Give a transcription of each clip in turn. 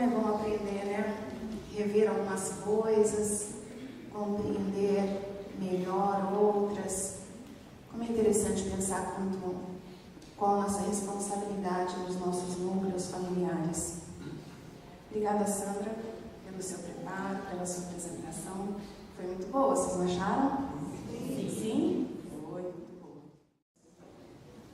Como é bom aprender, né? Rever algumas coisas, compreender melhor outras. Como é interessante pensar qual a nossa responsabilidade nos nossos núcleos familiares. Obrigada, Sandra, pelo seu preparo, pela sua apresentação. Foi muito boa, vocês não acharam? Sim? Foi muito boa.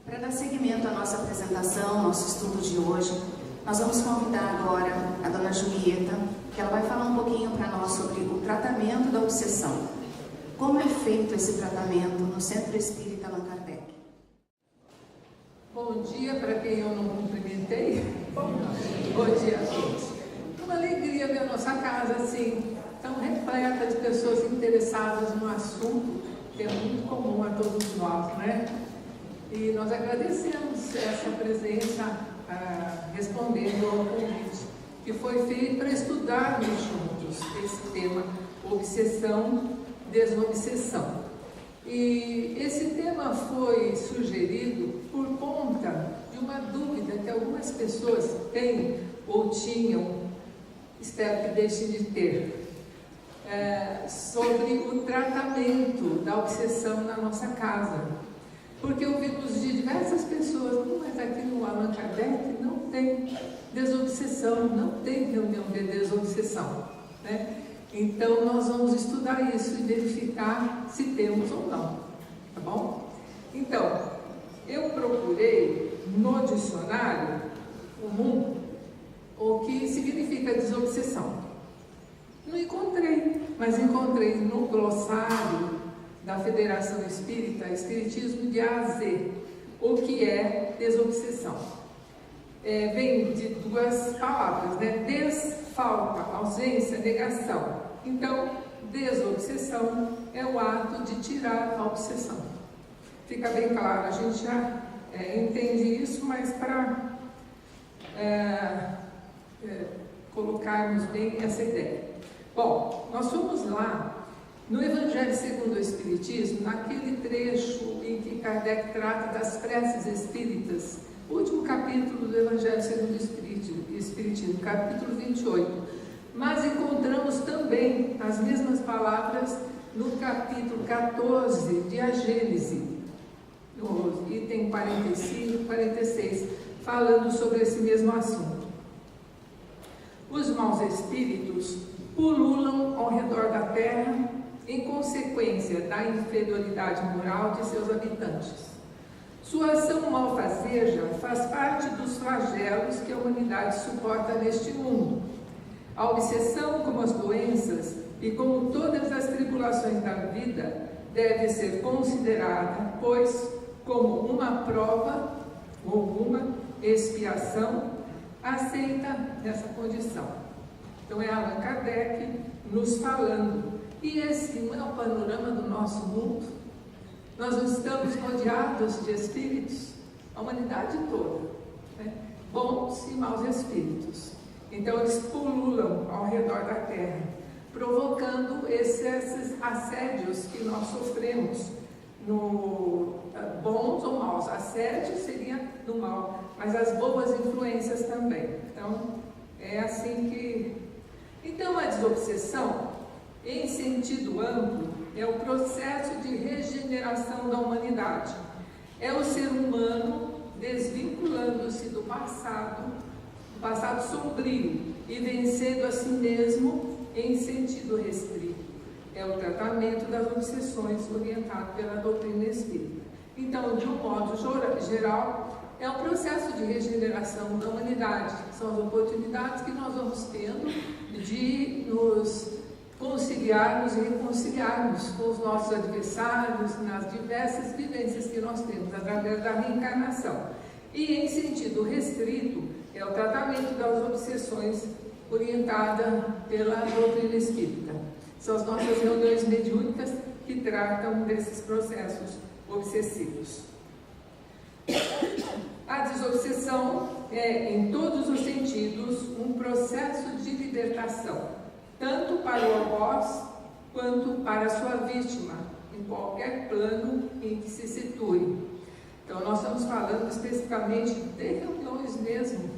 Para dar seguimento à nossa apresentação, nosso estudo de hoje, nós vamos convidar agora a dona Julieta, que ela vai falar um pouquinho para nós sobre o tratamento da obsessão. Como é feito esse tratamento no Centro Espírita Allan Kardec? Bom dia para quem eu não cumprimentei. Bom dia, gente. Uma alegria ver a nossa casa assim, tão repleta de pessoas interessadas no assunto, que é muito comum a todos nós, né? E nós agradecemos essa presença, respondendo ao convite que foi feito para estudarmos juntos esse tema, obsessão, desobsessão. E esse tema foi sugerido por conta de uma dúvida que algumas pessoas têm ou tinham, espero que deixem de ter, sobre o tratamento da obsessão na nossa casa. Porque ouvimos de diversas pessoas, mas aqui no Allan Kardec não tem desobsessão, não tem reunião de desobsessão, né? Então nós vamos estudar isso e verificar se temos ou não, tá bom? Então, eu procurei no dicionário comum o que significa desobsessão. Não encontrei, mas encontrei no glossário da Federação Espírita, Espiritismo de A a Z, o que é desobsessão. Vem de duas palavras, né? Desfalta, ausência, negação. Então, desobsessão é o ato de tirar a obsessão. Fica bem claro, a gente já entende isso, mas para colocarmos bem essa ideia. Bom, nós fomos lá no Evangelho segundo o Espiritismo, naquele trecho em que Kardec trata das preces espíritas, o último capítulo do Evangelho segundo o Espiritismo, capítulo 28. Mas encontramos também as mesmas palavras no capítulo 14 de A Gênese, no item 45 e 46, falando sobre esse mesmo assunto. Os maus espíritos pululam ao redor da terra em consequência da inferioridade moral de seus habitantes. Sua ação malfazeja faz parte dos flagelos que a humanidade suporta neste mundo. A obsessão, como as doenças e como todas as tribulações da vida, deve ser considerada, pois, como uma prova ou uma expiação aceita dessa condição. Então é Allan Kardec nos falando. E esse não é o panorama do nosso mundo. Nós não estamos rodeados de espíritos, a humanidade toda, né? Bons e maus espíritos. Então eles pululam ao redor da terra, provocando esses assédios que nós sofremos, bons ou maus. Assédio seria do mal, mas as boas influências também. Então é assim que... Então a desobsessão, em sentido amplo, é o processo de regeneração da humanidade. É o ser humano desvinculando-se do passado sombrio, e vencendo a si mesmo em sentido restrito. É o tratamento das obsessões orientado pela doutrina espírita. Então, de um modo geral, é o processo de regeneração da humanidade. São as oportunidades que nós vamos tendo de nos conciliarmos e reconciliarmos com os nossos adversários nas diversas vivências que nós temos através da reencarnação. E em sentido restrito é o tratamento das obsessões orientada pela doutrina espírita. São as nossas reuniões mediúnicas que tratam desses processos obsessivos. A desobsessão é, em todos os sentidos, um processo de libertação, tanto para o algoz quanto para a sua vítima, em qualquer plano em que se situe. Então, nós estamos falando especificamente de reuniões mesmo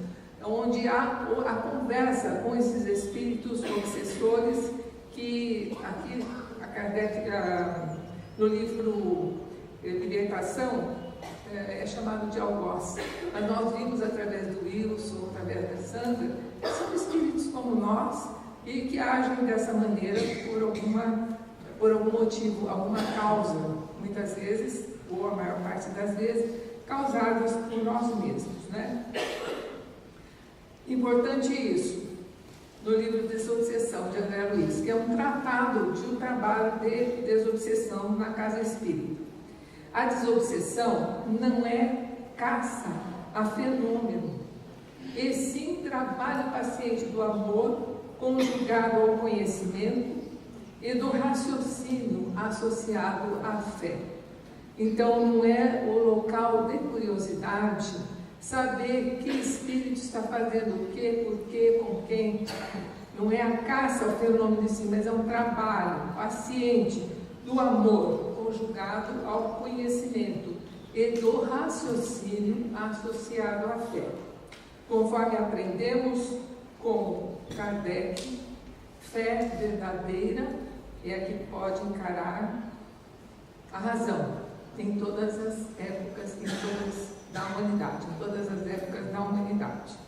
onde há a conversa com esses espíritos obsessores, que aqui a Kardec, no livro Libertação, é chamado de algoz. Mas nós vimos através do Wilson, através da Sandra, que são espíritos como nós e que agem dessa maneira por algum motivo, alguma causa, muitas vezes, ou a maior parte das vezes, causadas por nós mesmos, né? Importante isso, no livro Desobsessão, de André Luiz, que é um tratado de um trabalho de desobsessão na casa espírita. A desobsessão não é caça a fenômeno, e sim trabalho paciente do amor conjugado ao conhecimento e do raciocínio associado à fé. Então, não é o local de curiosidade saber que espírito está fazendo o quê, por quê, com quem. Não é a caça ao fenômeno em si, mas é um trabalho paciente do amor conjugado ao conhecimento e do raciocínio associado à fé. Conforme aprendemos com Kardec, fé verdadeira é a que pode encarar a razão em todas as épocas, da humanidade, em todas as épocas da humanidade.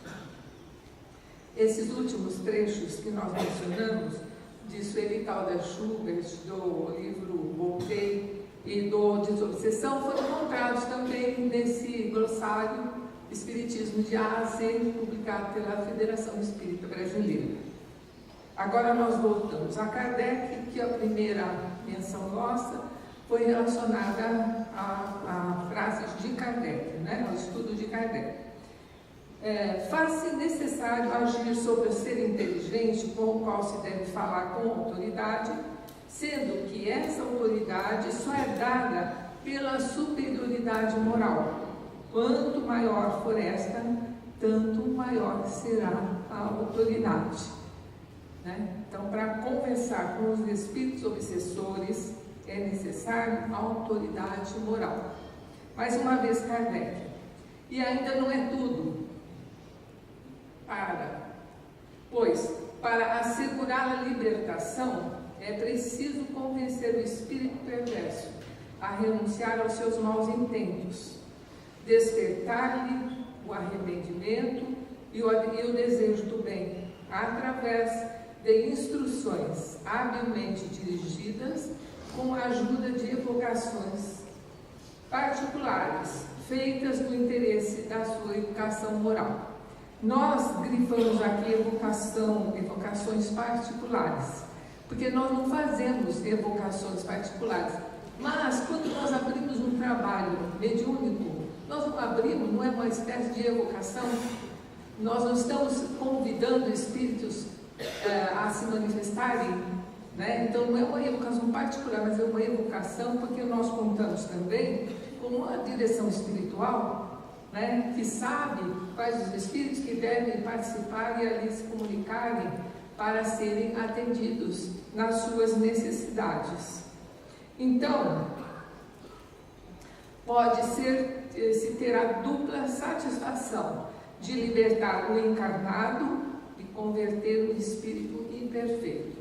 Esses últimos trechos que nós mencionamos, de Sueli Caldas Schubert, do livro Voltei e do Desobsessão, foram encontrados também nesse glossário Espiritismo de A a Z, publicado pela Federação Espírita Brasileira. Agora nós voltamos a Kardec, que a primeira menção nossa foi relacionada a frases de Kardec, né? Ao estudo de Kardec. Faz-se necessário agir sobre o ser inteligente com o qual se deve falar com autoridade, sendo que essa autoridade só é dada pela superioridade moral. Quanto maior for esta, tanto maior será a autoridade. Né? Então, para conversar com os espíritos obsessores, é necessário a autoridade moral. Mais uma vez, Kardec. E ainda não é tudo. Pois, para assegurar a libertação, é preciso convencer o espírito perverso a renunciar aos seus maus intentos, despertar-lhe o arrependimento e o desejo do bem, através de instruções habilmente dirigidas com a ajuda de evocações particulares, feitas no interesse da sua educação moral. Nós grifamos aqui evocações particulares, porque nós não fazemos evocações particulares, mas quando nós abrimos um trabalho mediúnico, nós não abrimos, não é uma espécie de evocação, nós não estamos convidando espíritos a se manifestarem, né? Então não é uma evocação particular, mas é uma evocação porque nós contamos também com uma direção espiritual, né, que sabe quais os espíritos que devem participar e ali se comunicarem para serem atendidos nas suas necessidades. Então, se ter a dupla satisfação de libertar o encarnado e converter o espírito imperfeito.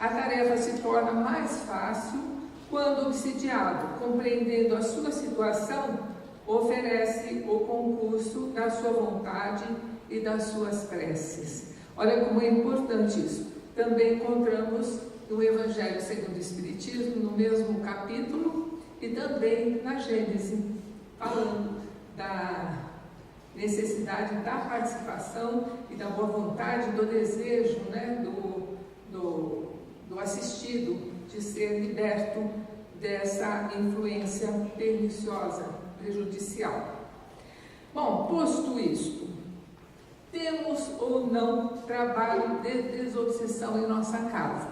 A tarefa se torna mais fácil quando o obsidiado, compreendendo a sua situação, oferece o concurso da sua vontade e das suas preces. Olha como é importante isso. Também encontramos no Evangelho segundo o Espiritismo, no mesmo capítulo, e também na Gênese, falando da necessidade da participação e da boa vontade, do desejo, né, do assistido de ser liberto dessa influência perniciosa, prejudicial. Bom, posto isto, temos ou não trabalho de desobsessão em nossa casa?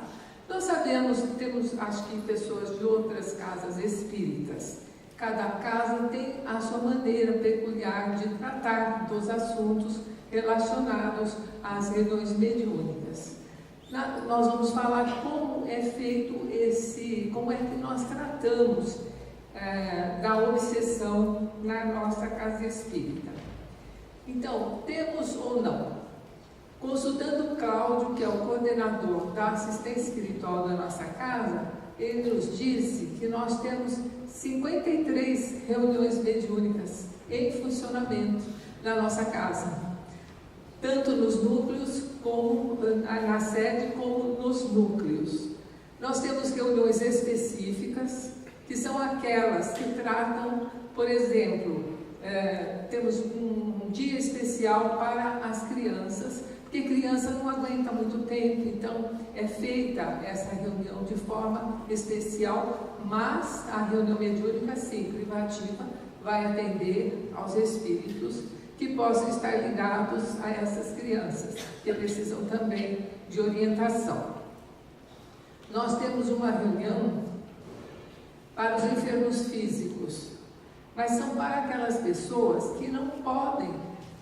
Nós sabemos, temos acho que pessoas de outras casas espíritas. Cada casa tem a sua maneira peculiar de tratar dos assuntos relacionados às reuniões mediúnicas. Nós vamos falar como é feito como é que nós tratamos da obsessão na nossa casa espírita. Então, temos ou não? Consultando o Cláudio, que é o coordenador da assistência espiritual da nossa casa, ele nos disse que nós temos 53 reuniões mediúnicas em funcionamento na nossa casa, tanto nos núcleos, como na sede, como nos núcleos. Nós temos reuniões específicas, que são aquelas que tratam, por exemplo, temos um dia especial para as crianças, porque criança não aguenta muito tempo, então é feita essa reunião de forma especial, mas a reunião mediúnica, sim, privativa, vai atender aos espíritos que possam estar ligados a essas crianças, que precisam também de orientação. Nós temos uma reunião para os enfermos físicos, mas são para aquelas pessoas que não podem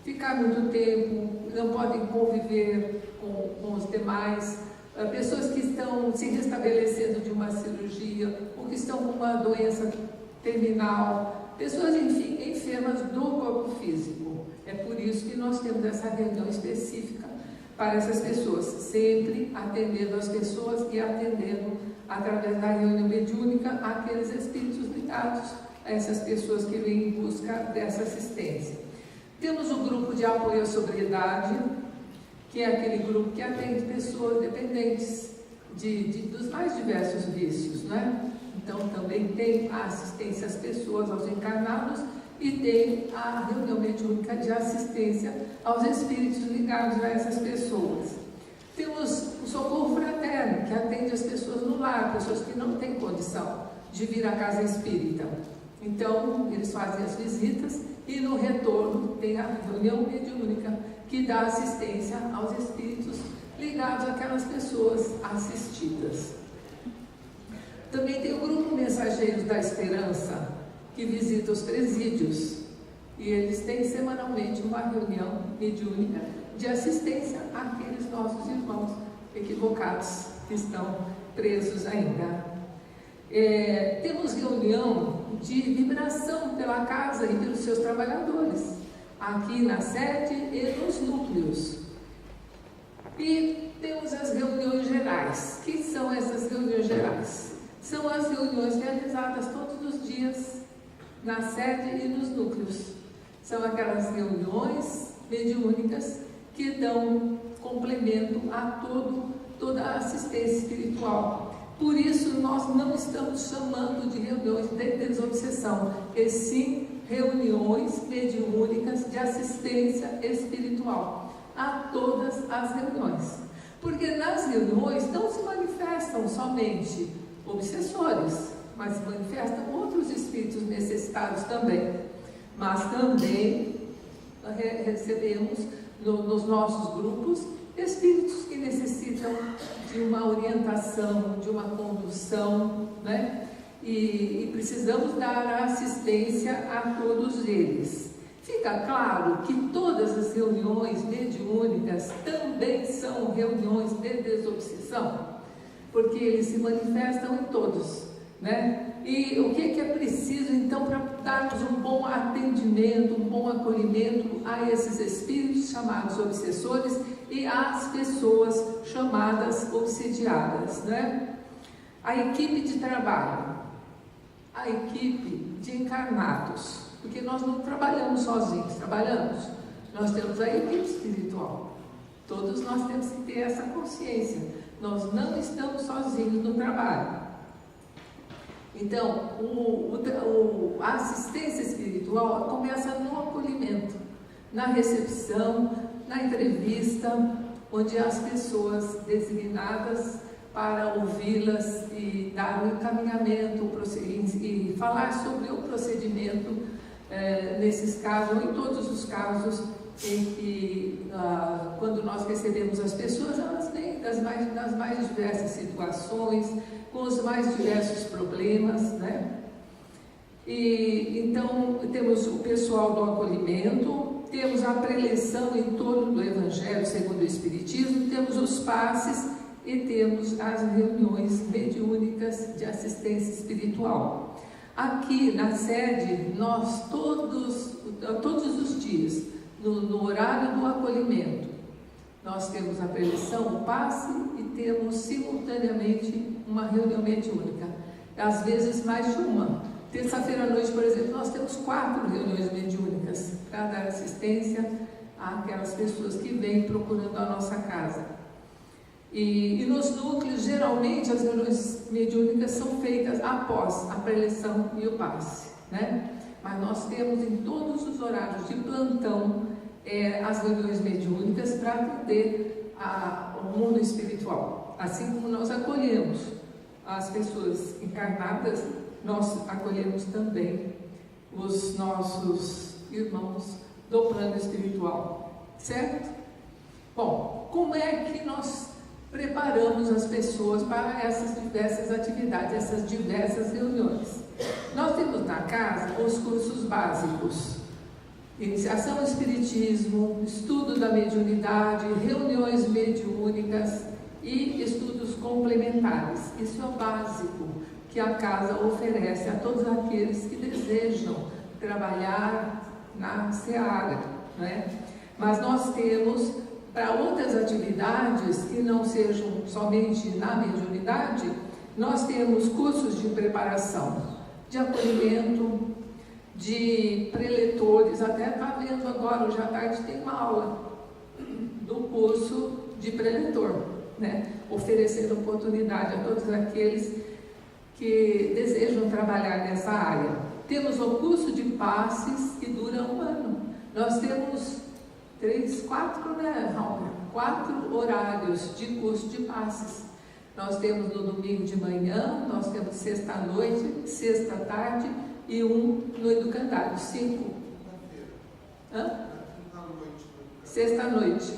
ficar muito tempo, não podem conviver com os demais, pessoas que estão se restabelecendo de uma cirurgia, ou que estão com uma doença terminal, pessoas, enfim, enfermas do corpo físico. É por isso que nós temos essa reunião específica para essas pessoas, sempre atendendo as pessoas e atendendo, através da reunião mediúnica, aqueles espíritos ligados a essas pessoas que vêm em busca dessa assistência. Temos o grupo de apoio à sobriedade, que é aquele grupo que atende pessoas dependentes dos mais diversos vícios, né? Então, também tem a assistência às pessoas, aos encarnados, e tem a reunião mediúnica de assistência aos espíritos ligados a essas pessoas. Temos o socorro fraterno, que atende as pessoas no lar, pessoas que não têm condição de vir à casa espírita. Então, eles fazem as visitas e no retorno tem a reunião mediúnica que dá assistência aos espíritos ligados àquelas pessoas assistidas. Também tem o grupo Mensageiros da Esperança, que visita os presídios, e eles têm semanalmente uma reunião mediúnica de assistência àqueles nossos irmãos equivocados que estão presos ainda. Temos reunião de vibração pela casa e pelos seus trabalhadores, aqui na sede e nos núcleos. E temos as reuniões gerais. Que são essas reuniões gerais? São as reuniões realizadas todos os dias na sede e nos núcleos. São aquelas reuniões mediúnicas que dão complemento a toda a assistência espiritual. Por isso, nós não estamos chamando de reuniões de desobsessão, e sim reuniões mediúnicas de assistência espiritual a todas as reuniões. Porque nas reuniões não se manifestam somente obsessores, mas se manifestam outros espíritos necessitados também. Mas também recebemos nos nossos grupos espíritos que necessitam de uma orientação, de uma condução, né? E precisamos dar assistência a todos eles. Fica claro que todas as reuniões mediúnicas também são reuniões de desobsessão, porque eles se manifestam em todos, né? E o que é preciso então para darmos um bom atendimento, um bom acolhimento a esses espíritos chamados obsessores e às pessoas chamadas obsediadas, né? A equipe de trabalho, a equipe de encarnados, porque nós não trabalhamos sozinhos, nós temos a equipe espiritual. Todos nós temos que ter essa consciência, nós não estamos sozinhos no trabalho. Então, a assistência espiritual começa no acolhimento, na recepção, na entrevista, onde as pessoas designadas para ouvi-las e dar o encaminhamento e falar sobre o procedimento nesses casos, ou em todos os casos em que, quando nós recebemos as pessoas, elas vêm das mais diversas situações, com os mais diversos problemas, né? E então temos o pessoal do acolhimento, temos a preleção em torno do Evangelho segundo o Espiritismo, temos os passes e temos as reuniões mediúnicas de assistência espiritual. Aqui na sede, nós todos os dias, no horário do acolhimento, nós temos a preleção, o passe e temos simultaneamente uma reunião mediúnica, às vezes mais de uma. Terça-feira à noite, por exemplo, nós temos 4 reuniões mediúnicas para dar assistência àquelas pessoas que vêm procurando a nossa casa. E nos núcleos, geralmente, as reuniões mediúnicas são feitas após a preleção e o passe, né? Mas nós temos em todos os horários de plantão as reuniões mediúnicas para atender o mundo espiritual. Assim como nós acolhemos as pessoas encarnadas, nós acolhemos também os nossos irmãos do plano espiritual, certo? Bom, como é que nós preparamos as pessoas para essas diversas atividades, essas diversas reuniões? Nós temos na casa os cursos básicos: iniciação ao espiritismo, estudo da mediunidade, reuniões mediúnicas e estudos complementares. Isso é o básico que a casa oferece a todos aqueles que desejam trabalhar na seara, né? Mas nós temos, para outras atividades que não sejam somente na mediunidade, nós temos cursos de preparação, de acolhimento, de preletores. Até está vendo agora, hoje à tarde tem uma aula do curso de preletor, né? Oferecendo oportunidade a todos aqueles que desejam trabalhar nessa área. Temos o curso de passes, que dura 1 ano. Nós temos 4 horários de curso de passes. Nós temos no domingo de manhã, nós temos sexta à noite, sexta à tarde e 1 no educandário. 5. Sexta à noite.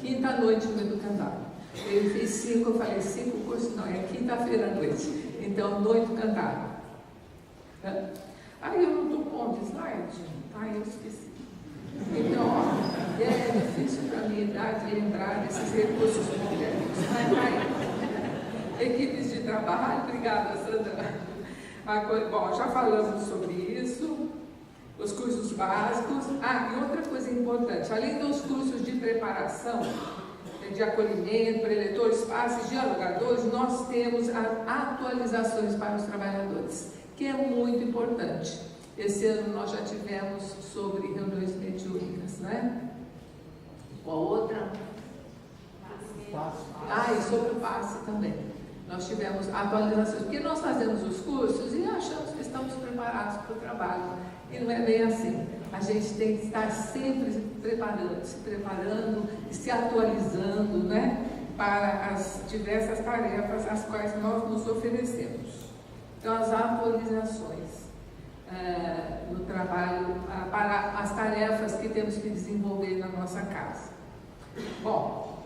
Quinta à noite no educandário. Eu fiz 5, eu falei 5 cursos, não, é quinta-feira à noite. Então, no educandário. Aí eu não estou pondo slide. Eu esqueci. Então, ó, é difícil para a minha idade lembrar desses recursos modernos. Equipes de trabalho, obrigada, Sandra. Bom, já falamos sobre isso, os cursos básicos. E outra coisa importante, além dos cursos de preparação, de acolhimento, preletores, passes, dialogadores, nós temos as atualizações para os trabalhadores, que é muito importante. Esse ano nós já tivemos sobre reuniões mediúnicas, né? Qual outra? E sobre o passe também. Nós tivemos atualizações, porque nós fazemos os cursos e achamos que estamos preparados para o trabalho. E não é bem assim. A gente tem que estar sempre se preparando e se atualizando, né? Para as diversas tarefas às quais nós nos oferecemos. Então, as atualizações no trabalho, para as tarefas que temos que desenvolver na nossa casa. Bom,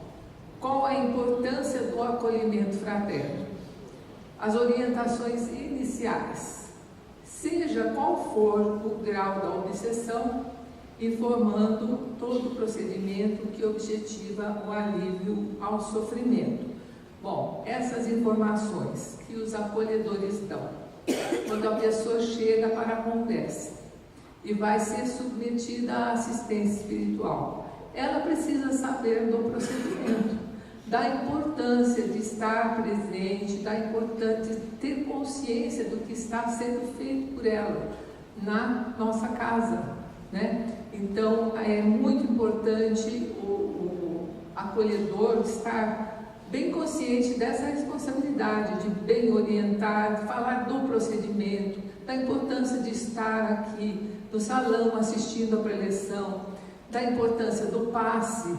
qual a importância do acolhimento fraterno? As orientações iniciais, seja qual for o grau da obsessão, informando todo o procedimento que objetiva o alívio ao sofrimento. Bom, essas informações que os acolhedores dão, quando a pessoa chega para a conversa e vai ser submetida à assistência espiritual, ela precisa saber do procedimento, da importância de estar presente, da importância de ter consciência do que está sendo feito por ela na nossa casa, né? Então, é muito importante o acolhedor estar bem consciente dessa responsabilidade de bem orientar, de falar do procedimento, da importância de estar aqui no salão assistindo a preleção, da importância do passe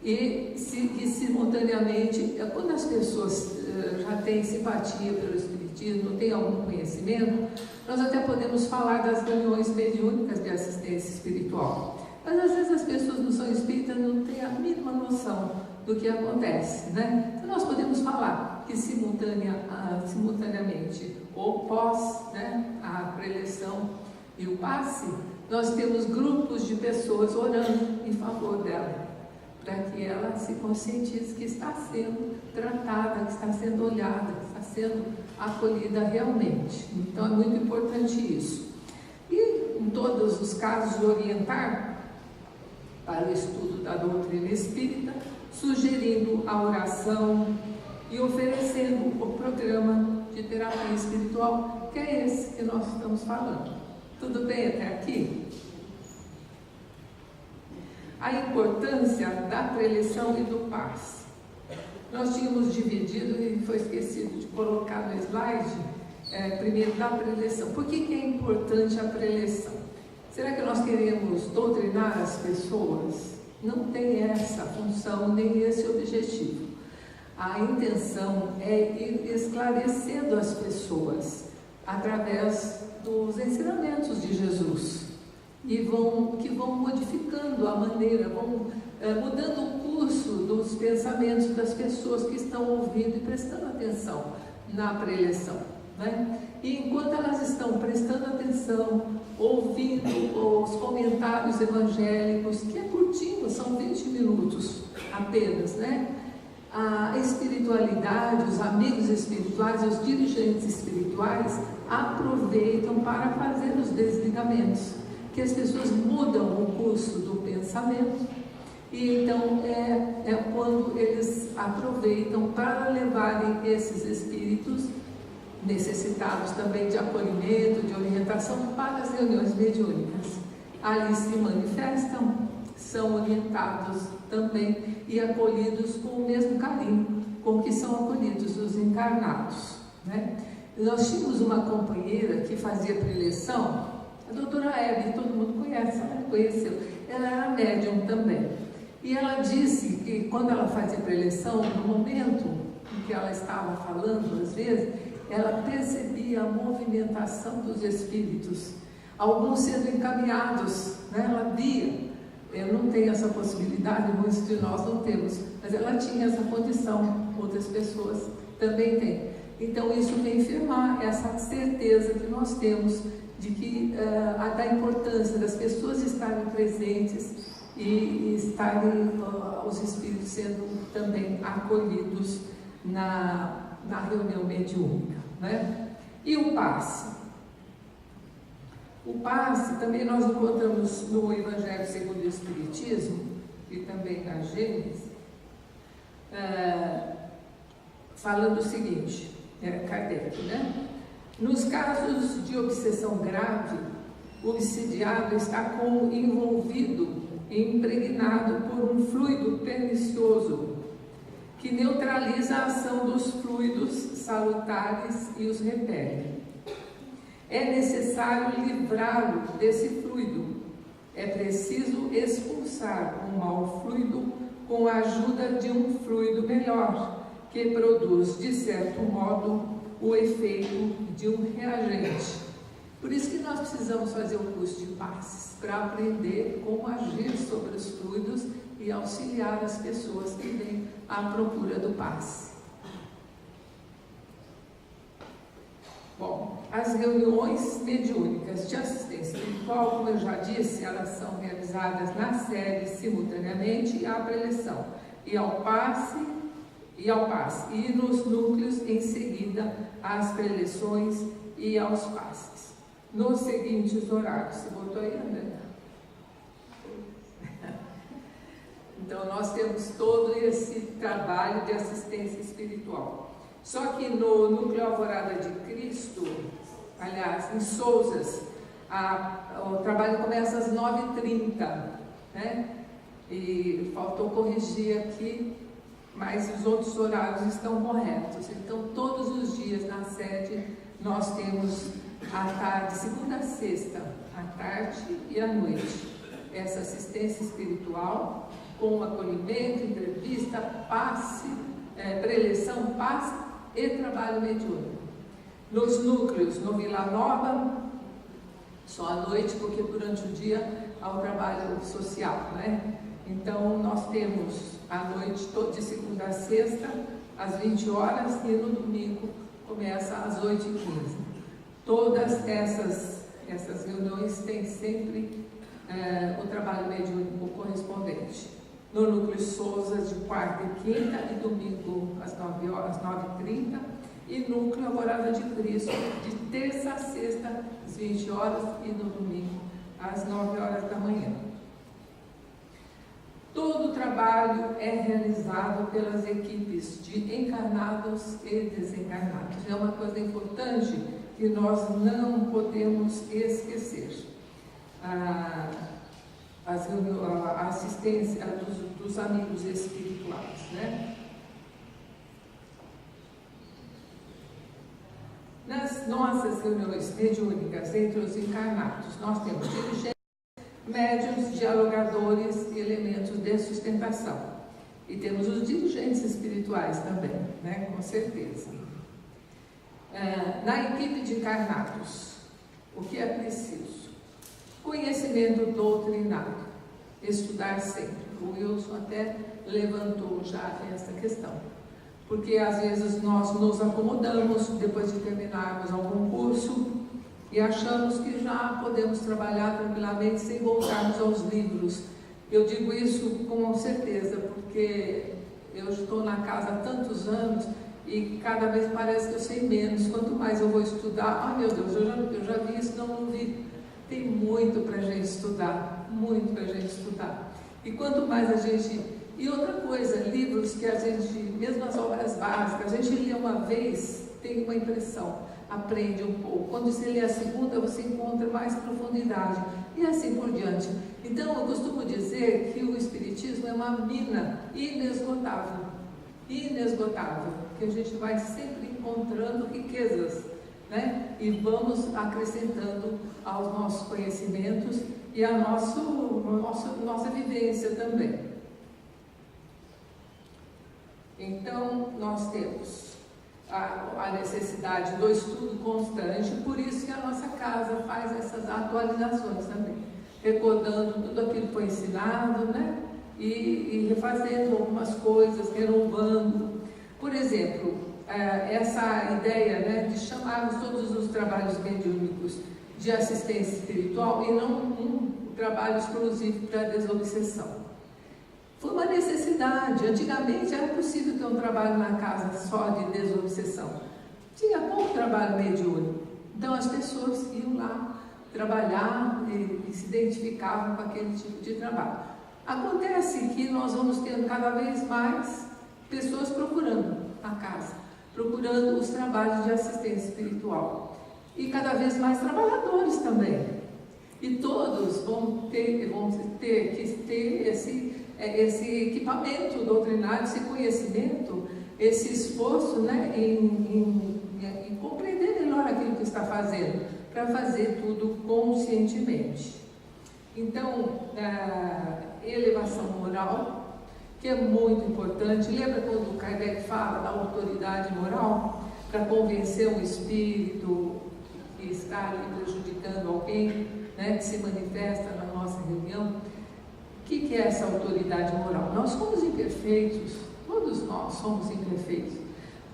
e simultaneamente, quando as pessoas já têm simpatia pelo espiritismo, têm algum conhecimento, nós até podemos falar das reuniões mediúnicas de assistência espiritual. Mas às vezes as pessoas não são espíritas, não têm a mínima noção do que acontece, né? Então nós podemos falar que simultaneamente, ou pós, né, a preleção e o passe, nós temos grupos de pessoas orando em favor dela, para que ela se conscientize que está sendo tratada, que está sendo olhada, que está sendo acolhida realmente. Então é muito importante isso. E em todos os casos de orientar, para o estudo da doutrina espírita, sugerindo a oração e oferecendo o programa de terapia espiritual, que é esse que nós estamos falando. Tudo bem até aqui? A importância da preleção e do passe. Nós tínhamos dividido, e foi esquecido de colocar no slide, primeiro da preleção. Por que é importante a preleção? Será que nós queremos doutrinar as pessoas? Não tem essa função, nem esse objetivo. A intenção é ir esclarecendo as pessoas através dos ensinamentos de Jesus e que vão modificando a maneira, vão mudando o curso dos pensamentos das pessoas que estão ouvindo e prestando atenção na preleção, né? E enquanto elas estão prestando atenção, ouvindo os comentários evangélicos, que é curtinho, são 20 minutos apenas, né? A espiritualidade, os amigos espirituais, os dirigentes espirituais aproveitam para fazer os desligamentos, que as pessoas mudam o curso do pensamento, e então é quando eles aproveitam para levarem esses espíritos necessitados também de acolhimento, de orientação, para as reuniões mediúnicas. Ali se manifestam, são orientados também e acolhidos com o mesmo carinho com que são acolhidos os encarnados, né? Nós tínhamos uma companheira que fazia preleção, a doutora Hebe, todo mundo conhece, ela conheceu, ela era médium também, e ela disse que quando ela fazia preleção, no momento em que ela estava falando, às vezes, ela percebia a movimentação dos espíritos, alguns sendo encaminhados, né? Ela via. Eu não tenho essa possibilidade, muitos de nós não temos, mas ela tinha essa condição, outras pessoas também têm. Então isso vem firmar essa certeza que nós temos de que da importância das pessoas estarem presentes e estarem os espíritos sendo também acolhidos na reunião mediúnica, né? E o passe? O passe também nós encontramos no Evangelho segundo o Espiritismo e também na Gênesis, falando o seguinte, Kardec, né? Nos casos de obsessão grave, o obsidiado está envolvido e impregnado por um fluido pernicioso que neutraliza a ação dos fluidos salutares e os repele. É necessário livrá-lo desse fluido. É preciso expulsar o mau fluido com a ajuda de um fluido melhor, que produz, de certo modo, o efeito de um reagente. Por isso que nós precisamos fazer o curso de passes, para aprender como agir sobre os fluidos e auxiliar as pessoas que vêm à procura do passe. Bom, as reuniões mediúnicas de assistência espiritual, como eu já disse, elas são realizadas na sede simultaneamente à preleção e ao passe, e nos núcleos em seguida às preleções e aos passes. Nos seguintes horários, você botou aí, André? Então nós temos todo esse trabalho de assistência espiritual. Só que no Núcleo Alvorada de Cristo, aliás, em Souzas, o trabalho começa às 9h30, né? E faltou corrigir aqui, mas os outros horários estão corretos. Então, todos os dias na sede, nós temos à tarde, segunda a sexta, à tarde e à noite, essa assistência espiritual, com acolhimento, entrevista, passe, preleção, passe e trabalho mediúnico. Nos núcleos, no Vila Nova, só à noite, porque durante o dia há o trabalho social, né? Então nós temos à noite, de segunda a sexta, às 20 horas, e no domingo começa às 8h15. Todas essas reuniões têm sempre o trabalho mediúnico correspondente. No Núcleo Souzas, de quarta e quinta, e domingo às 9h30, e Núcleo Alvorada de Cristo, de terça a sexta, às 20 horas, e no domingo às 9 horas da manhã. Todo o trabalho é realizado pelas equipes de encarnados e desencarnados. É uma coisa importante que nós não podemos esquecer. A assistência dos amigos espirituais, né? Nas nossas reuniões mediúnicas entre os encarnados, nós temos dirigentes, médiuns, dialogadores e elementos de sustentação. E temos os dirigentes espirituais também, né? Com certeza. Na equipe de encarnados, o que é preciso? Conhecimento doutrinário, estudar sempre. O Wilson até levantou já essa questão, porque às vezes nós nos acomodamos depois de terminarmos algum curso e achamos que já podemos trabalhar tranquilamente sem voltarmos aos livros. Eu digo isso com certeza, porque eu estou na casa há tantos anos e cada vez parece que eu sei menos. Quanto mais eu vou estudar, meu Deus, eu já vi isso, não vi. Tem muito para a gente estudar, muito para a gente estudar. E quanto mais a gente... E outra coisa, livros que a gente, mesmo as obras básicas, a gente lê uma vez, tem uma impressão, aprende um pouco. Quando você lê a segunda, você encontra mais profundidade. E assim por diante. Então, eu costumo dizer que o Espiritismo é uma mina inesgotável. Inesgotável. Que a gente vai sempre encontrando riquezas, né? E vamos acrescentando aos nossos conhecimentos e à nossa vivência também. Então, nós temos a necessidade do estudo constante, por isso que a nossa casa faz essas atualizações também, recordando tudo aquilo que foi ensinado, né? E refazendo algumas coisas, renovando. Por exemplo, essa ideia, né, de chamarmos todos os trabalhos mediúnicos de assistência espiritual e não um trabalho exclusivo para desobsessão. Foi uma necessidade. Antigamente era possível ter um trabalho na casa só de desobsessão. Tinha pouco trabalho mediúnico. Então as pessoas iam lá trabalhar e se identificavam com aquele tipo de trabalho. Acontece que nós vamos tendo cada vez mais pessoas procurando a casa, procurando os trabalhos de assistência espiritual. E cada vez mais trabalhadores também. E todos vão ter que ter esse equipamento doutrinário, esse conhecimento, esse esforço, né, em compreender melhor aquilo que está fazendo, para fazer tudo conscientemente. Então, elevação moral, que é muito importante. Lembra quando Kardec fala da autoridade moral? Para convencer um espírito que está ali prejudicando alguém, né, que se manifesta na nossa reunião. O que é essa autoridade moral? Nós somos imperfeitos, todos nós somos imperfeitos,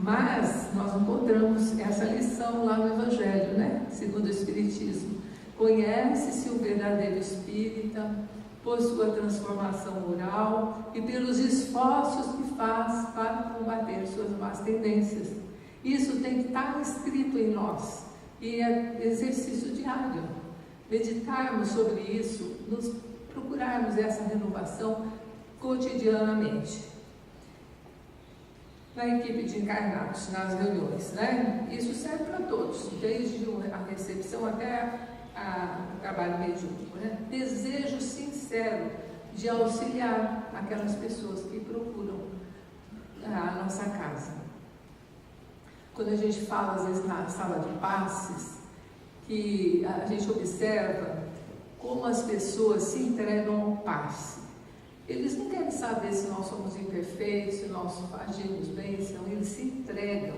mas nós encontramos essa lição lá no Evangelho, né? Segundo o Espiritismo. Conhece-se o verdadeiro espírita por sua transformação moral e pelos esforços que faz para combater suas más tendências. Isso tem que estar escrito em nós e é exercício diário. Meditarmos sobre isso, procurarmos essa renovação cotidianamente. Na equipe de encarnados, nas reuniões, né? Isso serve para todos, desde a recepção até o trabalho mediúnico, né? Desejo sincero de auxiliar aquelas pessoas que procuram a nossa casa. Quando a gente fala, às vezes, na sala de passes, que a gente observa como as pessoas se entregam ao passe. Eles não querem saber se nós somos imperfeitos, se nós agimos bem, se não, eles se entregam.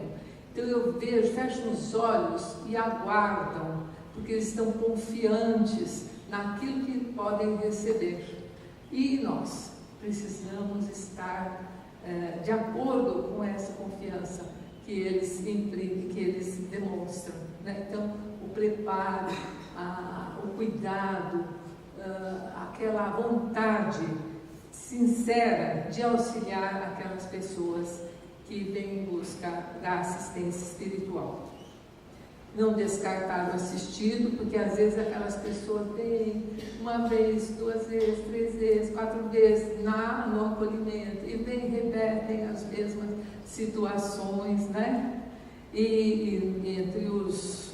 Então eu vejo, fecho os olhos e aguardam, porque eles estão confiantes naquilo que podem receber. E nós precisamos estar de acordo com essa confiança que eles imprimem, que eles demonstram, né? Então, o preparo, o cuidado, aquela vontade sincera de auxiliar aquelas pessoas que vêm em busca da assistência espiritual. não descartar o assistido, porque às vezes aquelas pessoas vêm uma vez, 2 vezes, 3 vezes, 4 vezes no acolhimento e vêm, repetem as mesmas situações, né? E entre os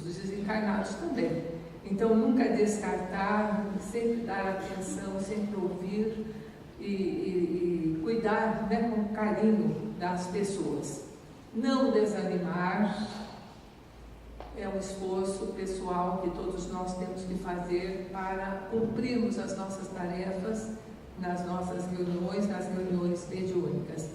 desencarnados também. Então, nunca descartar, sempre dar atenção, sempre ouvir e cuidar, né, com carinho das pessoas. Não desanimar. É um esforço pessoal que todos nós temos que fazer para cumprirmos as nossas tarefas nas nossas reuniões, nas reuniões mediúnicas.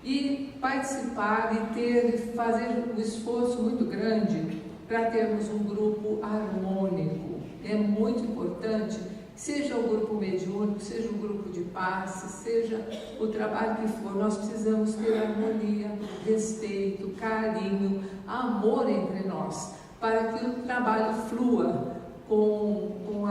E participar e fazer um esforço muito grande para termos um grupo harmônico. É muito importante, seja o grupo mediúnico, seja o grupo de passe, seja o trabalho que for, nós precisamos ter harmonia, respeito, carinho, amor entre nós, para que o trabalho flua com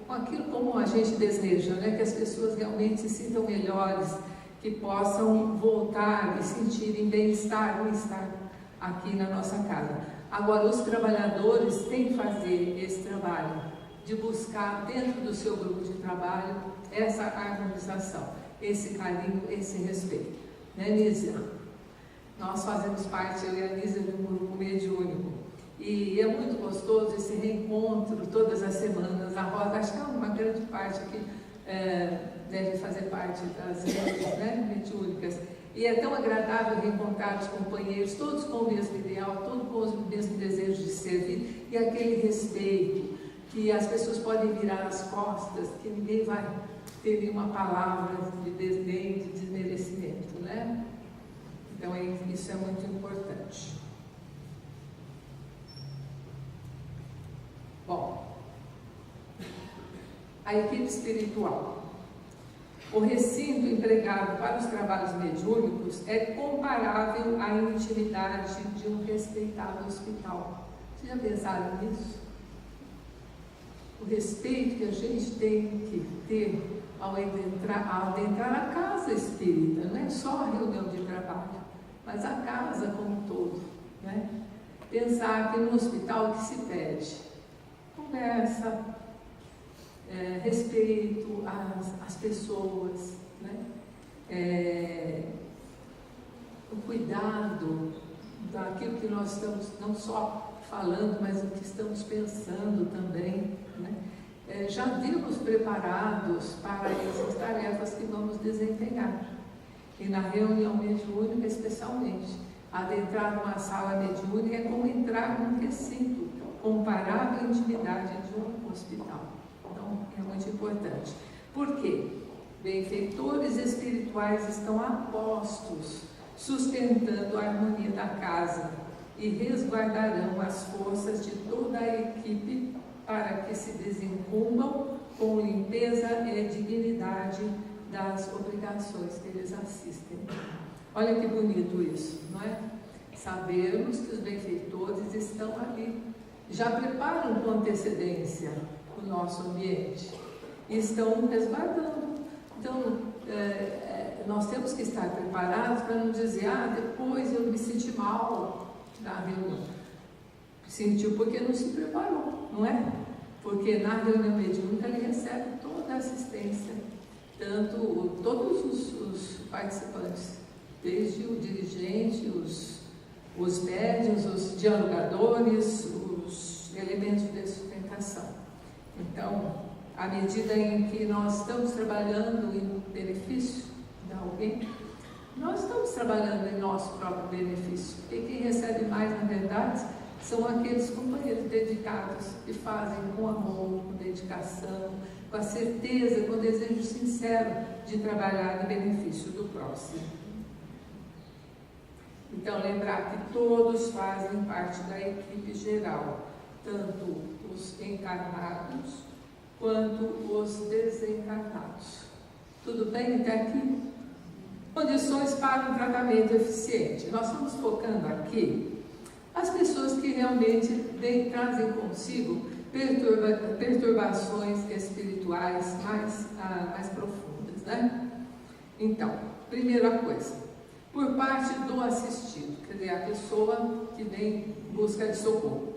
aquilo como a gente deseja, né? Que as pessoas realmente se sintam melhores, que possam voltar e sentirem bem-estar em estar aqui na nossa casa. Agora, os trabalhadores têm que fazer esse trabalho, de buscar dentro do seu grupo de trabalho essa harmonização, esse carinho, esse respeito. Né, Nízia? Nós fazemos parte, eu e a Nízia, de um grupo mediúnico. E é muito gostoso esse reencontro todas as semanas. A Rosa, acho que é uma grande parte que deve fazer parte das reuniões, né, mediúnicas. E é tão agradável reencontrar os companheiros, todos com o mesmo ideal, todos com o mesmo desejo de servir e aquele respeito, que as pessoas podem virar as costas, que ninguém vai ter nenhuma palavra de desdém, de desmerecimento, né? Então isso é muito importante. Bom, a equipe espiritual. O recinto empregado para os trabalhos mediúnicos é comparável à intimidade de um respeitável hospital. Vocês já pensaram nisso? O respeito que a gente tem que ter ao adentrar a casa espírita, não é só a reunião de trabalho, mas a casa como um todo, né? Pensar que no hospital o que se pede? Conversa, respeito às pessoas, né? O cuidado daquilo que nós estamos não só falando, mas o que estamos pensando também, né? Já vimos preparados para essas tarefas que vamos desempenhar. E na reunião mediúnica, especialmente, adentrar numa sala mediúnica é como entrar num recinto, comparável à intimidade de um hospital. Então, é muito importante. Por quê? Benfeitores espirituais estão a postos, sustentando a harmonia da casa e resguardarão as forças de toda a equipe para que se desincumbam com limpeza e dignidade das obrigações que eles assistem. Olha que bonito isso, não é? Sabermos que os benfeitores estão ali, já preparam com antecedência o nosso ambiente e estão resguardando. Então, nós temos que estar preparados para não dizer, depois eu me senti mal na reunião. Sentiu porque não se preparou, não é? Porque na reunião mediúnica ele recebe toda a assistência, todos os participantes, desde o dirigente, os médiuns, os dialogadores, os elementos de sustentação. Então, à medida em que nós estamos trabalhando em benefício de alguém, nós estamos trabalhando em nosso próprio benefício, porque quem recebe mais, na verdade, são aqueles companheiros dedicados que fazem com amor, com dedicação, com a certeza, com o desejo sincero de trabalhar em benefício do próximo. Então, lembrar que todos fazem parte da equipe geral, tanto os encarnados quanto os desencarnados. Tudo bem até aqui? Condições para um tratamento eficiente. Nós estamos focando aqui as pessoas que realmente trazem consigo perturbações espirituais mais profundas, né? Então, primeira coisa, por parte do assistido, quer dizer, a pessoa que que vem em busca de socorro.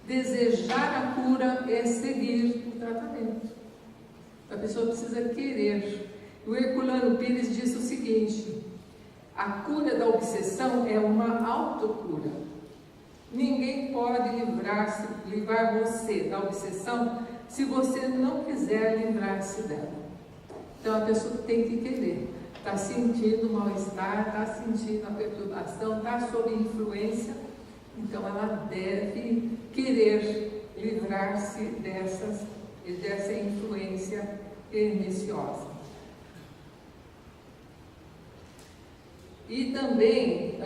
Desejar a cura é seguir o tratamento. A pessoa precisa querer. O Herculano Pires disse o seguinte: a cura da obsessão é uma autocura. Ninguém pode livrar você da obsessão se você não quiser livrar-se dela. Então a pessoa tem que querer. Está sentindo mal-estar, está sentindo a perturbação, está sob influência, então ela deve querer livrar-se dessa influência perniciosa. E também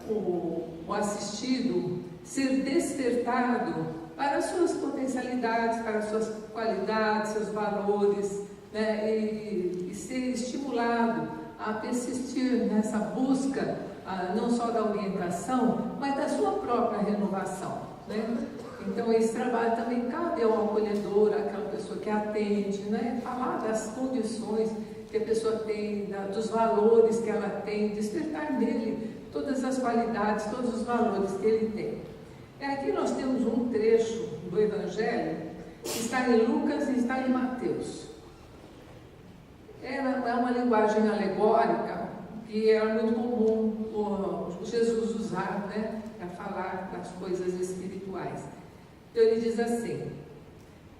o assistido ser despertado para as suas potencialidades, para as suas qualidades, seus valores, né, e ser estimulado a persistir nessa busca, não só da orientação, mas da sua própria renovação, né? Então esse trabalho também cabe ao acolhedor, àquela pessoa que atende, né, falar das condições que a pessoa tem, dos valores que ela tem, despertar nele todas as qualidades, todos os valores que ele tem. Aqui nós temos um trecho do Evangelho que está em Lucas e está em Mateus. É uma linguagem alegórica que era muito comum Jesus usar, né, para falar das coisas espirituais. Então ele diz assim: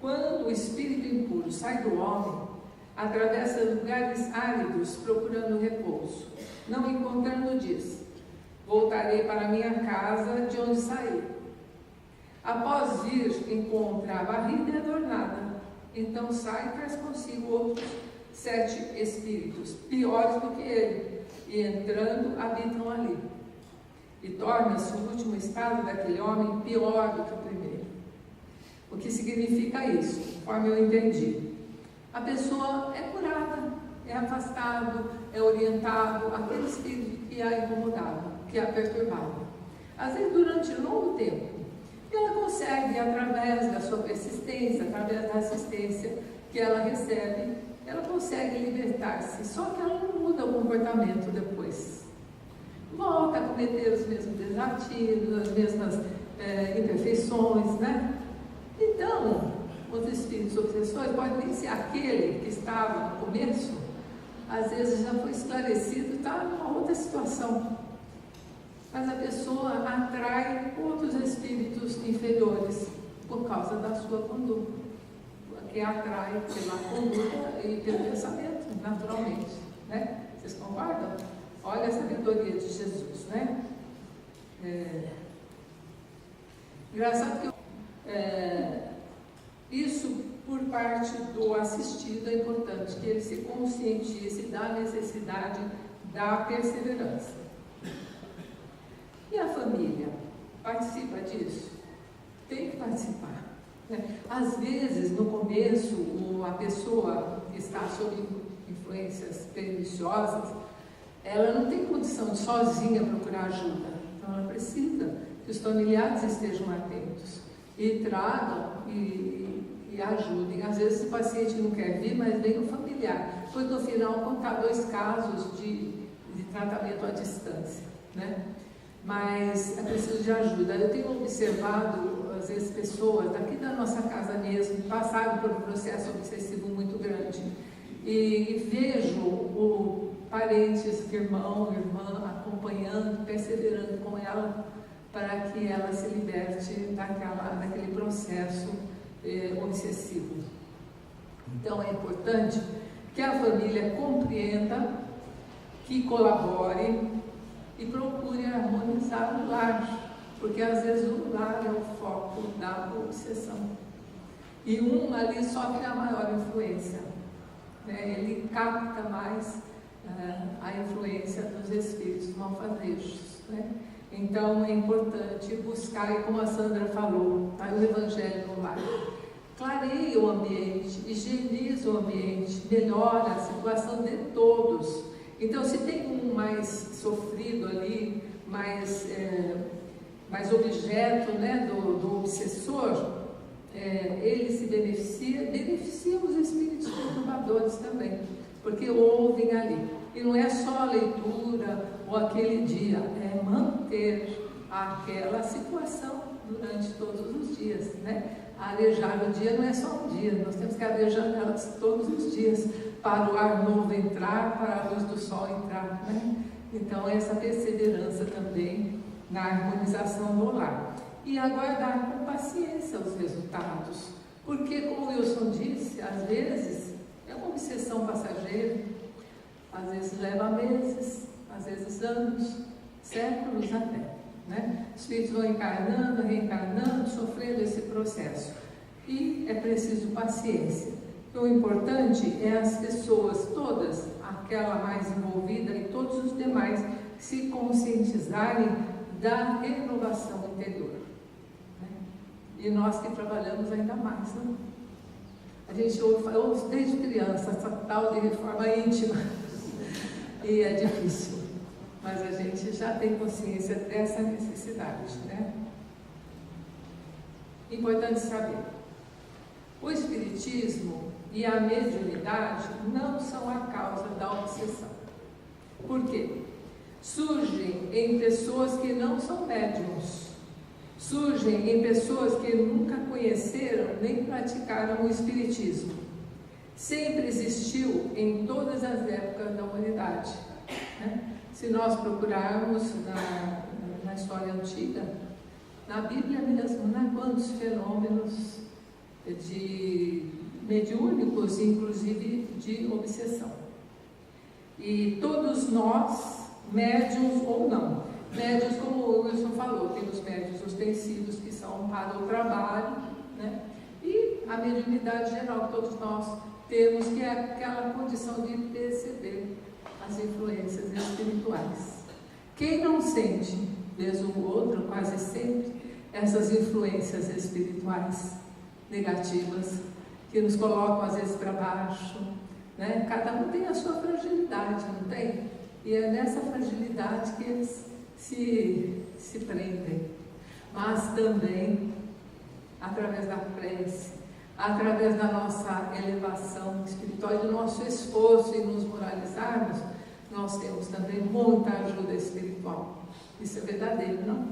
quando o espírito impuro sai do homem, atravessa lugares áridos procurando repouso. Não encontrando, diz: voltarei para minha casa de onde saí. Após ir, encontra a barriga adornada. Então sai e traz consigo outros 7 espíritos, piores do que ele, e entrando, habitam ali. E torna-se o último estado daquele homem pior do que o primeiro. O que significa isso? Conforme eu entendi. A pessoa é curada, é afastado, é orientado àquele espírito que a incomodava, que a perturbava. Às vezes durante um longo tempo. E ela consegue, através da sua persistência, através da assistência que ela recebe, ela consegue libertar-se. Só que ela não muda o comportamento depois. Volta a cometer os mesmos desafios, as mesmas imperfeições, né? Então, os espíritos obsessores podem nem ser aquele que estava no começo, às vezes já foi esclarecido, está numa outra situação. Mas a pessoa atrai outros espíritos inferiores por causa da sua conduta, que atrai pela conduta e pelo pensamento, naturalmente, né? Vocês concordam? Olha a sabedoria de Jesus, né? Engraçado que isso, por parte do assistido, é importante que ele se conscientize da necessidade da perseverança. E a família? Participa disso? Tem que participar, né? Às vezes, no começo, a pessoa que está sob influências perniciosas, ela não tem condição de sozinha procurar ajuda. Então, ela precisa que os familiares estejam atentos e tragam e ajudem. Às vezes o paciente não quer vir, mas vem o familiar. Depois, no final, contar 2 casos de tratamento à distância, né? Mas é preciso de ajuda. Eu tenho observado, às vezes, pessoas daqui da nossa casa mesmo, passaram por um processo obsessivo muito grande. E vejo parentes, irmão, irmã, acompanhando, perseverando com ela, para que ela se liberte daquele processo obsessivo. Então é importante que a família compreenda, que colabore e procure harmonizar o lar, porque às vezes o lar é o foco da obsessão. E ali sofre a maior influência, né? Ele capta mais a influência dos espíritos malfazejos, né? Então é importante buscar, e como a Sandra falou, tá, o Evangelho no lar. Clareia o ambiente, higieniza o ambiente, melhora a situação de todos. Então, se tem um mais sofrido ali, mais objeto, né, do obsessor, ele se beneficia os espíritos perturbadores também, porque ouvem ali. E não é só a leitura ou aquele dia, é manter àquela situação durante todos os dias, né? Arejar o dia não é só um dia, nós temos que arejar elas todos os dias, para o ar novo entrar, para a luz do sol entrar, né? Então, essa perseverança também na harmonização do lar. E aguardar com paciência os resultados, porque, como o Wilson disse, às vezes é uma obsessão passageira, às vezes leva meses, às vezes anos, séculos até. Né? Os filhos vão encarnando, reencarnando, sofrendo esse processo. E é preciso paciência. O importante é as pessoas todas, aquela mais envolvida e todos os demais, se conscientizarem da renovação interior. Né? E nós que trabalhamos ainda mais, né? A gente ouve desde criança essa tal de reforma íntima. E é difícil. Mas a gente já tem consciência dessa necessidade, né? Importante saber. O espiritismo e a mediunidade não são a causa da obsessão. Por quê? Surgem em pessoas que não são médiums. Surgem em pessoas que nunca conheceram nem praticaram o espiritismo. Sempre existiu em todas as épocas da humanidade, né? Se nós procurarmos na história antiga, na Bíblia mesmo, né, quantos fenômenos mediúnicos, inclusive de obsessão. E todos nós, médiuns ou não, médiuns, como o Wilson falou, temos médiuns ostensivos que são para o trabalho, né, e a mediunidade geral que todos nós temos, que é aquela condição de perceber as influências espirituais. Quem não sente, vez ou outra, quase sempre, essas influências espirituais negativas, que nos colocam às vezes para baixo, né? Cada um tem a sua fragilidade, não tem? E é nessa fragilidade que eles se prendem. Mas também, através da prece, através da nossa elevação espiritual e do nosso esforço em nos moralizarmos, nós temos também muita ajuda espiritual. Isso é verdadeiro, não?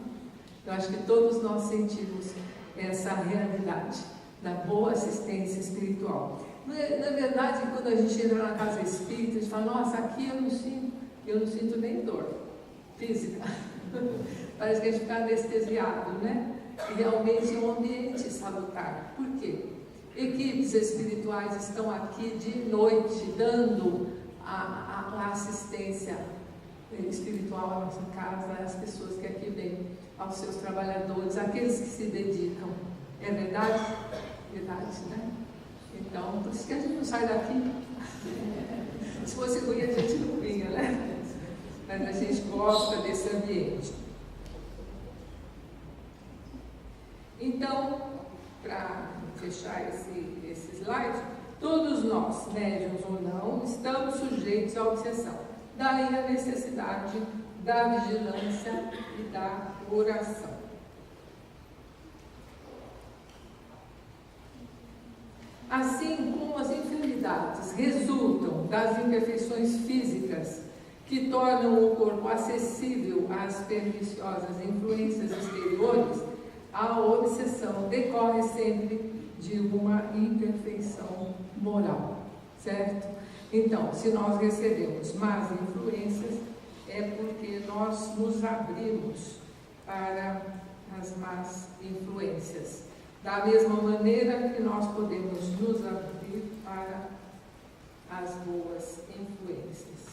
Eu acho que todos nós sentimos essa realidade da boa assistência espiritual. Na verdade, quando a gente entra na casa espírita, a gente fala, nossa, aqui eu não sinto nem dor física. Parece que a gente fica anestesiado, né? E realmente é um ambiente salutar. Por quê? Equipes espirituais estão aqui de noite, dando a assistência espiritual à nossa casa, às pessoas que aqui vêm, aos seus trabalhadores, àqueles que se dedicam. É verdade? Verdade, né? Então, por isso que a gente não sai daqui. Se fosse ruim, a gente não vinha, né? Mas a gente gosta desse ambiente. Então, para fechar esse slide, todos nós, médiuns ou não, estamos sujeitos à obsessão. Daí a necessidade da vigilância e da oração. Assim como as enfermidades resultam das imperfeições físicas que tornam o corpo acessível às perniciosas influências exteriores, a obsessão decorre sempre de uma imperfeição moral, certo? Então, se nós recebemos más influências, é porque nós nos abrimos para as más influências. Da mesma maneira que nós podemos nos abrir para as boas influências.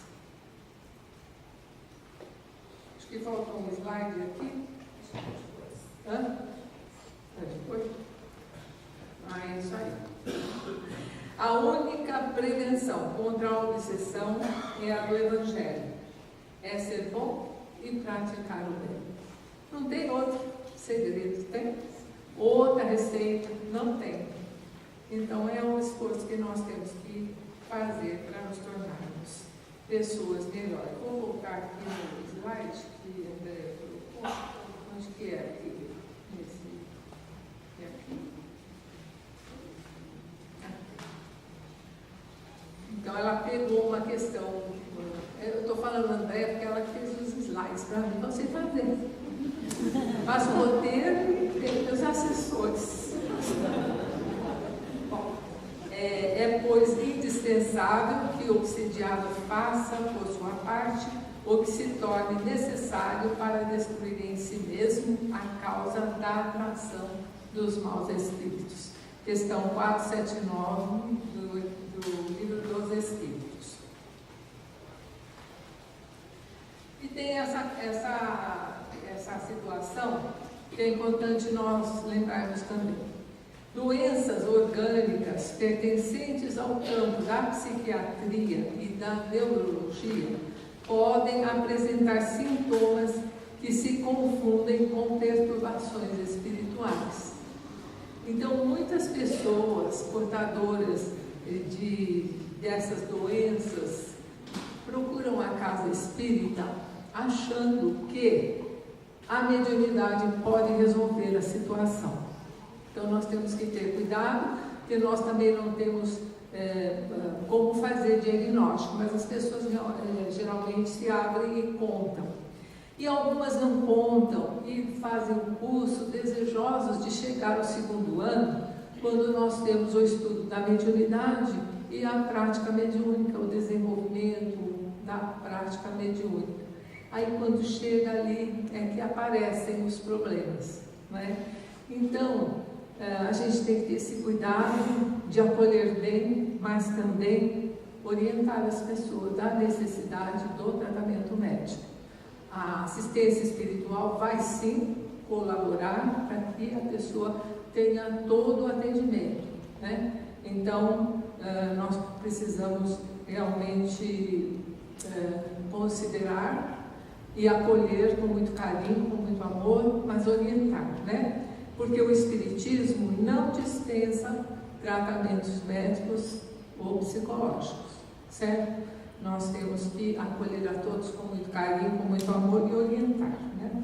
Acho que faltou um slide aqui. Hã? Depois? É isso aí. A única prevenção contra a obsessão é a do Evangelho. É ser bom e praticar o bem. Não tem outro segredo, tem? Outra receita, não tem. Então é um esforço que nós temos que fazer para nos tornarmos pessoas melhores. Vou voltar aqui no slide que André colocou. Onde que é aqui? Então ela pegou uma questão, eu estou falando André porque ela fez os slides para mim, você fazer. Faço o roteiro e tenho os assessores. Bom, pois, indispensável que o obsidiado faça, por sua parte, o que se torne necessário para destruir em si mesmo a causa da atração dos maus espíritos. Questão 479 do Livro dos Espíritos. E tem essa situação que é importante nós lembrarmos também. Doenças orgânicas pertencentes ao campo da psiquiatria e da neurologia podem apresentar sintomas que se confundem com perturbações espirituais. Então, muitas pessoas portadoras dessas doenças procuram a casa espírita achando que a mediunidade pode resolver a situação. Então, nós temos que ter cuidado, porque nós também não temos como fazer diagnóstico, mas as pessoas geralmente se abrem e contam. E algumas não contam e fazem o curso desejosos de chegar ao 2º ano, quando nós temos o estudo da mediunidade e a prática mediúnica, o desenvolvimento da prática mediúnica. Aí quando chega ali é que aparecem os problemas, né? Então, a gente tem que ter esse cuidado de acolher bem, mas também orientar as pessoas da necessidade do tratamento médico. A assistência espiritual vai sim colaborar para que a pessoa tenha todo o atendimento, né? Então, nós precisamos realmente considerar e acolher com muito carinho, com muito amor, mas orientar, né? Porque o Espiritismo não dispensa tratamentos médicos ou psicológicos, certo? Nós temos que acolher a todos com muito carinho, com muito amor e orientar, né?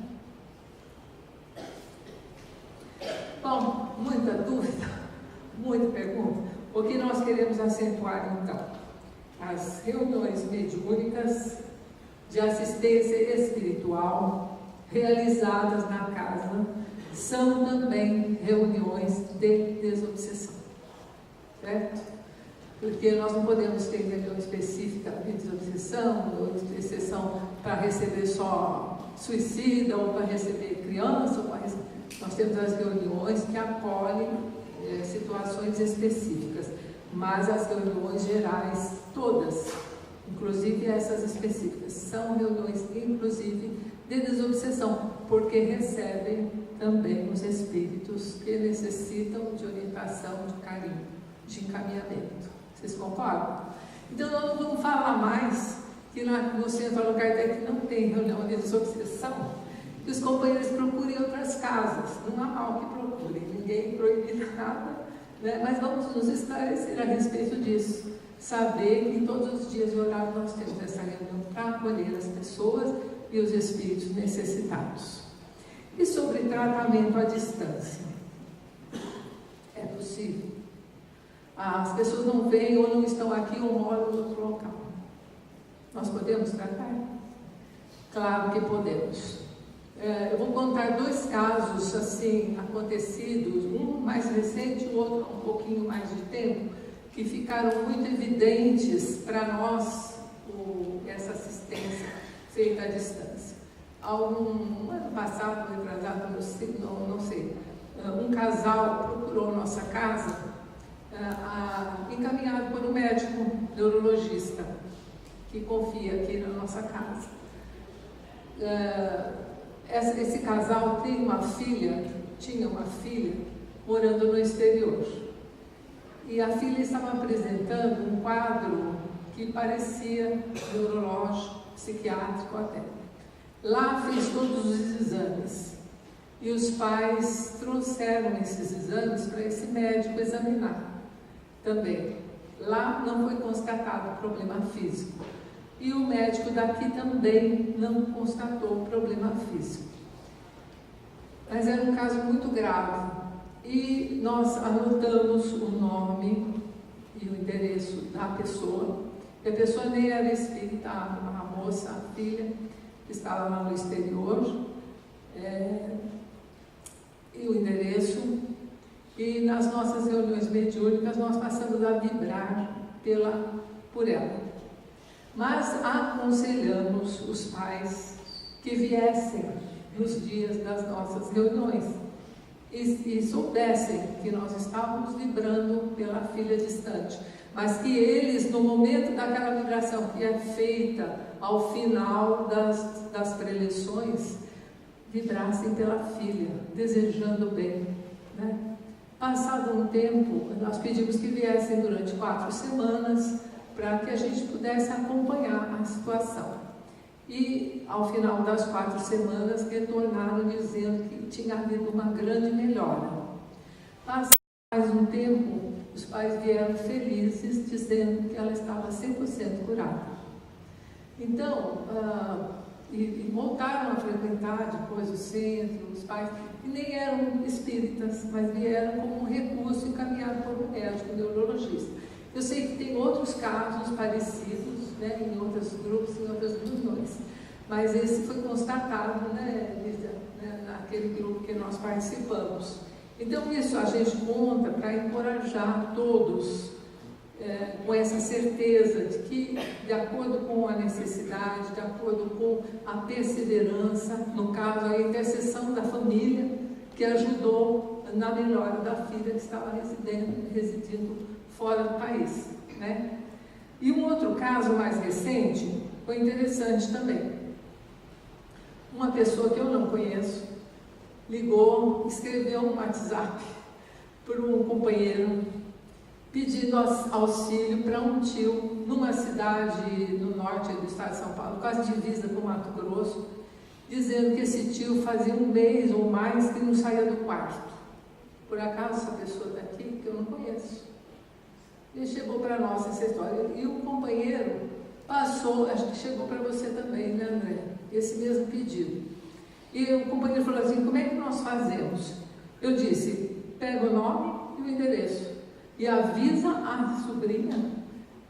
Bom, muita dúvida, muita pergunta. O que nós queremos acentuar, então? As reuniões mediúnicas de assistência espiritual realizadas na casa são também reuniões de desobsessão, certo? Porque nós não podemos ter reunião específica de desobsessão, ou exceção para receber só suicida, ou para receber criança, ou para receber... Nós temos as reuniões que acolhem situações específicas, mas as reuniões gerais, todas, inclusive essas específicas, são reuniões, inclusive, de desobsessão, porque recebem também os espíritos que necessitam de orientação, de carinho, de encaminhamento. Vocês concordam? Então, nós não vamos falar mais que no Centro Allan Kardec não tem reunião de desobsessão, que os companheiros procurem outras casas. Não há mal que procurem, ninguém proíbe nada, né? Mas vamos nos esclarecer a respeito disso. Saber que todos os dias e horários nós temos essa reunião para acolher as pessoas e os espíritos necessitados. E sobre tratamento à distância? É possível. As pessoas não vêm ou não estão aqui ou moram em outro local. Nós podemos tratar? Claro que podemos. Eu vou contar 2 casos assim acontecidos, um mais recente e o outro há um pouquinho mais de tempo, que ficaram muito evidentes para nós essa assistência feita à distância. Um ano passado, retrasado, não sei, um casal procurou nossa casa, encaminhado por um médico neurologista que confia aqui na nossa casa. Esse casal tinha uma filha morando no exterior. E a filha estava apresentando um quadro que parecia neurológico, psiquiátrico até. Lá fez todos os exames e os pais trouxeram esses exames para esse médico examinar também. Lá não foi constatado problema físico e o médico daqui também não constatou problema físico. Mas era um caso muito grave. E nós anotamos o nome e o endereço da pessoa. E a pessoa nem era espírita, a moça, a filha, que estava lá no exterior. e o endereço. E nas nossas reuniões mediúnicas nós passamos a vibrar por ela. Mas aconselhamos os pais que viessem nos dias das nossas reuniões e soubessem que nós estávamos vibrando pela filha distante, mas que eles, no momento daquela vibração que é feita ao final das preleções, vibrassem pela filha, desejando bem, né? Passado um tempo, nós pedimos que viessem durante 4 semanas para que a gente pudesse acompanhar a situação. E ao final das 4 semanas retornaram dizendo que tinha havido uma grande melhora. Passado mais um tempo, os pais vieram felizes dizendo que ela estava 100% curada. Então, e voltaram a frequentar depois o centro, os pais, que nem eram espíritas, mas vieram como um recurso encaminhado por um médico, um neurologista. Eu sei que tem outros casos parecidos, né, em outros grupos, em outras reuniões, mas esse foi constatado, né, Lídia, né, naquele grupo que nós participamos. Então isso a gente conta para encorajar todos com essa certeza de que, de acordo com a necessidade, de acordo com a perseverança, no caso a intercessão da família, que ajudou na melhora da filha que estava residindo fora do país, né? E um outro caso mais recente foi interessante também. Uma pessoa que eu não conheço ligou, escreveu um WhatsApp para um companheiro pedindo auxílio para um tio numa cidade no norte do estado de São Paulo, quase divisa com Mato Grosso, dizendo que esse tio fazia um mês ou mais que não saía do quarto. Por acaso essa pessoa está aqui, que eu não conheço. E chegou para nós essa história. E o companheiro passou, acho que chegou para você também, né, André? Esse mesmo pedido. E o companheiro falou assim: como é que nós fazemos? Eu disse: pega o nome e o endereço e avisa a sobrinha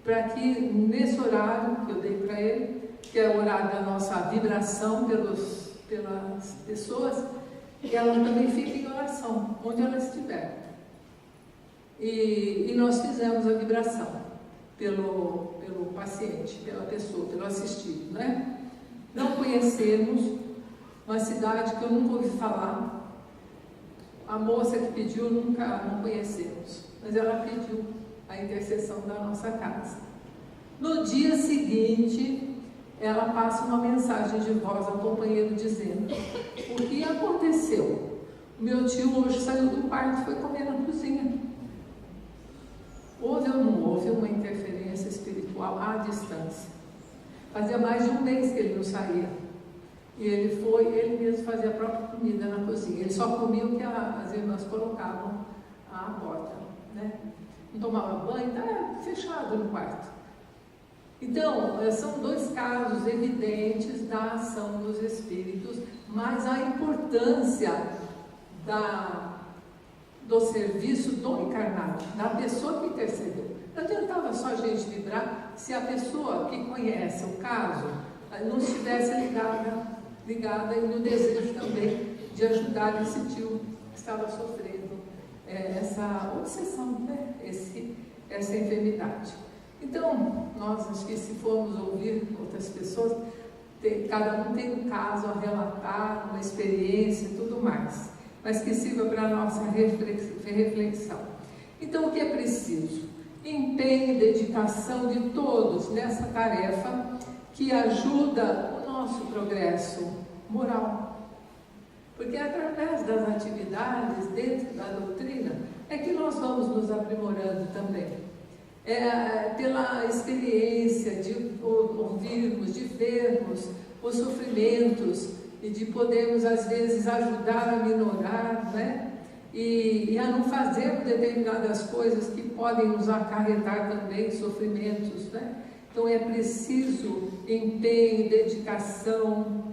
para que nesse horário que eu dei para ele, que é o horário da nossa vibração pelas pessoas, que ela também fique em oração, onde ela estiver. E nós fizemos a vibração pelo paciente, pela pessoa, pelo assistido, né? Não conhecemos, uma cidade que eu nunca ouvi falar. A moça que pediu, não conhecemos, mas ela pediu a intercessão da nossa casa. No dia seguinte, ela passa uma mensagem de voz ao companheiro dizendo: o que aconteceu? O meu tio hoje saiu do quarto e foi comer na cozinha. Houve ou não houve uma interferência espiritual à distância? Fazia mais de um mês que ele não saía. E ele mesmo fazia a própria comida na cozinha. Ele só comia o que as irmãs colocavam à porta, né? Não tomava banho, estava fechado no quarto. Então, são 2 casos evidentes da ação dos espíritos, mas a importância do serviço do encarnado, da pessoa que intercedeu. Não adiantava só a gente vibrar se a pessoa que conhece o caso não estivesse ligada e no desejo também de ajudar esse tio que estava sofrendo essa obsessão, né? Essa enfermidade. Então, nós, acho que se formos ouvir outras pessoas, cada um tem um caso a relatar, uma experiência e tudo mais, mas que sirva para a nossa reflexão. Então, o que é preciso? Empenho e dedicação de todos nessa tarefa que ajuda o nosso progresso moral. Porque através das atividades dentro da doutrina é que nós vamos nos aprimorando também. Pela experiência de ouvirmos, de vermos os sofrimentos e de podermos às vezes ajudar a minorar, né? E a não fazer determinadas coisas que podem nos acarretar também sofrimentos, né? Então é preciso empenho, dedicação.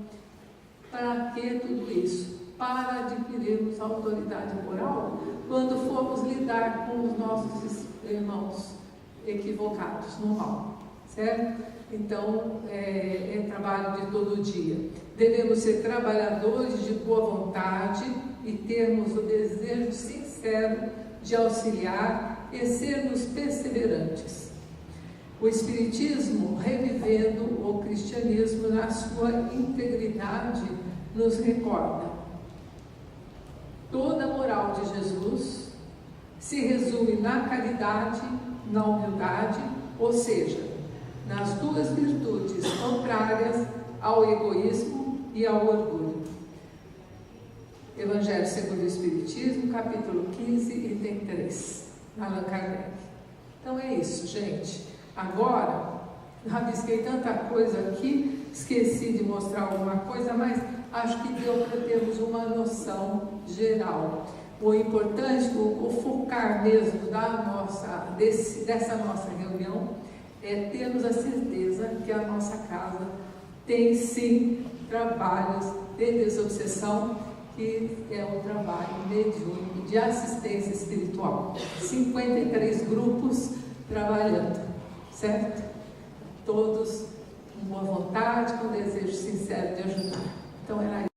Para que tudo isso? Para adquirirmos autoridade moral quando formos lidar com os nossos irmãos equivocados no mal, certo? Então é trabalho de todo dia. Devemos ser trabalhadores de boa vontade e termos o desejo sincero de auxiliar e sermos perseverantes. O Espiritismo, revivendo o cristianismo na sua integridade, nos recorda: toda a moral de Jesus se resume na caridade, na humildade, ou seja, nas duas virtudes contrárias ao egoísmo e ao orgulho. Evangelho segundo o Espiritismo, capítulo 15, item 3, Allan Kardec. Então é isso, gente. Agora, rabisquei tanta coisa aqui, esqueci de mostrar alguma coisa, mas acho que deu para termos uma noção geral. O importante, o focar mesmo dessa nossa reunião é termos a certeza que a nossa casa tem sim trabalhos de desobsessão, que é um trabalho mediúnico de assistência espiritual. 53 grupos trabalhando, certo? Todos com boa vontade, com desejo sincero de ajudar. Então era isso.